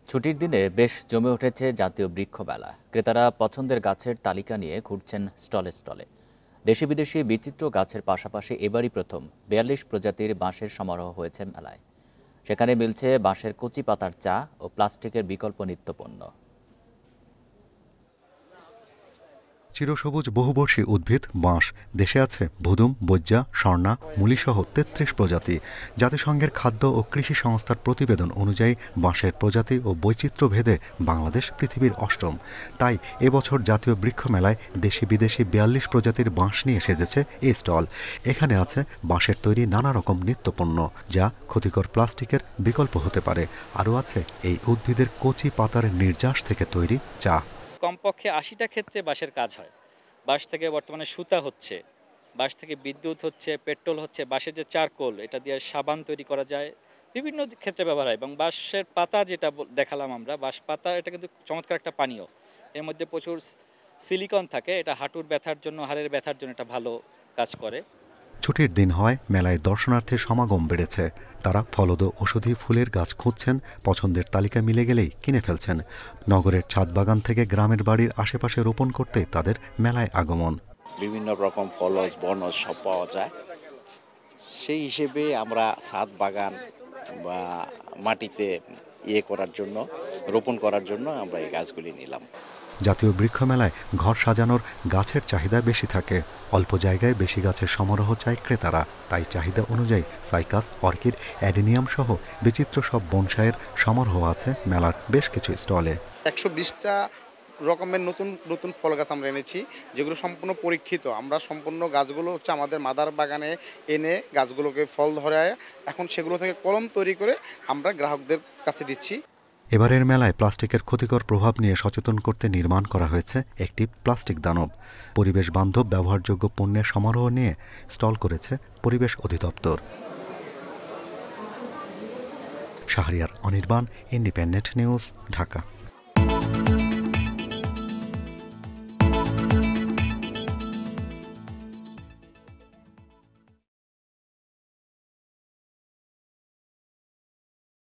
ছুটির দিনে বেশ জমে উঠেছে জাতীয় বৃক্ষ মেলা। ক্রেতারা পছন্দের গাছের তালিকা নিয়ে ঘুরছেন স্টলে স্টলে। দেশি বিদেশি বিচিত্র গাছের পাশাপাশি এবারই প্রথম ৪২ প্রজাতির বাঁশের সমারোহ হয়েছে মেলায়। সেখানে মিলছে বাঁশের কচি পাতার চা ও প্লাস্টিকের বিকল্প নিত্যপণ্য। চিরসবুজ বহুবর্ষী উদ্ভিদ বাঁশ। দেশে আছে ভুদুম, বৈজ্যা, স্বর্ণা, মূলিসহ ৩৩ প্রজাতি। জাতিসংঘের খাদ্য ও কৃষি সংস্থার প্রতিবেদন অনুযায়ী বাঁশের প্রজাতি ও বৈচিত্র্য ভেদে বাংলাদেশ পৃথিবীর অষ্টম। তাই এবছর জাতীয় বৃক্ষ মেলায় দেশি বিদেশি ৪২ প্রজাতির বাঁশ নিয়ে সেজেছে এই স্টল। এখানে আছে বাঁশের তৈরি নানা রকম নিত্যপণ্য, যা ক্ষতিকর প্লাস্টিকের বিকল্প হতে পারে। আরও আছে এই উদ্ভিদের কচি পাতার নির্যাস থেকে তৈরি চা। কমপক্ষে ৮০টা ক্ষেত্রে বাঁশের কাজ হয়। বাঁশ থেকে বর্তমানে সুতা হচ্ছে, বাঁশ থেকে বিদ্যুৎ হচ্ছে, পেট্রোল হচ্ছে, বাঁশের যে চারকোল এটা দিয়ে সাবান তৈরি করা যায়, বিভিন্ন ক্ষেত্রে ব্যবহার হয়। এবং বাঁশের পাতা যেটা দেখালাম আমরা, বাঁশ পাতা এটা কিন্তু চমৎকার একটা পানীয়। এর মধ্যে প্রচুর সিলিকন থাকে, এটা হাঁটুর ব্যথার জন্য, হাড়ের ব্যথার জন্য এটা ভালো কাজ করে। ছুটির দিন হয়, মেলায় দর্শনার্থীর সমাগম বেড়েছে। তারা ফলদ ঔষধি ফুলের গাছ খুঁজছেন, পছন্দের তালিকা মিলে গেলেই কিনে ফেলছেন। নগরের ছাদ বাগান থেকে গ্রামের বাড়ির আশেপাশে রোপণ করতে তাদের মেলায় আগমন। বিভিন্ন রকম ফলজ বনজ সব পাওয়া যায়। সেই হিসেবে আমরা ছাদ বাগান বা মাটিতে করার জন্য, রোপণ করার জন্য আমরা এই গাছগুলি নিলাম। জাতীয় বৃক্ষ মেলায় ঘর সাজানোর গাছের চাহিদা বেশি থাকে। অল্প জায়গায় বেশি গাছের সমারোহ চায় ক্রেতারা। তাই চাহিদা অনুযায়ী সাইকাস, অর্কিড, অ্যাডেনিয়াম সহ বিচিত্র সব বনসাইয়ের সমারোহ আছে মেলার বেশ কিছু স্টলে। ১২০টা রকমের নতুন নতুন ফল গাছ আমরা এনেছি, যেগুলো সম্পূর্ণ পরীক্ষিত। আমরা সম্পূর্ণ গাছগুলো হচ্ছে আমাদের মাদার বাগানে এনে গাছগুলোকে ফল ধরায় এখন সেগুলো থেকে কলম তৈরি করে আমরা গ্রাহকদের কাছে দিচ্ছি। এবারের মেলায় প্লাস্টিকের ক্ষতিকর প্রভাব নিয়ে সচেতন করতে নির্মাণ করা হয়েছে একটি প্লাস্টিক দানব। পরিবেশ বান্ধব ব্যবহারযোগ্য পণ্যের সমারোহ নিয়ে স্টল করেছে পরিবেশ অধিদপ্তর। Shahriar Anirban, independent news, Dhaka.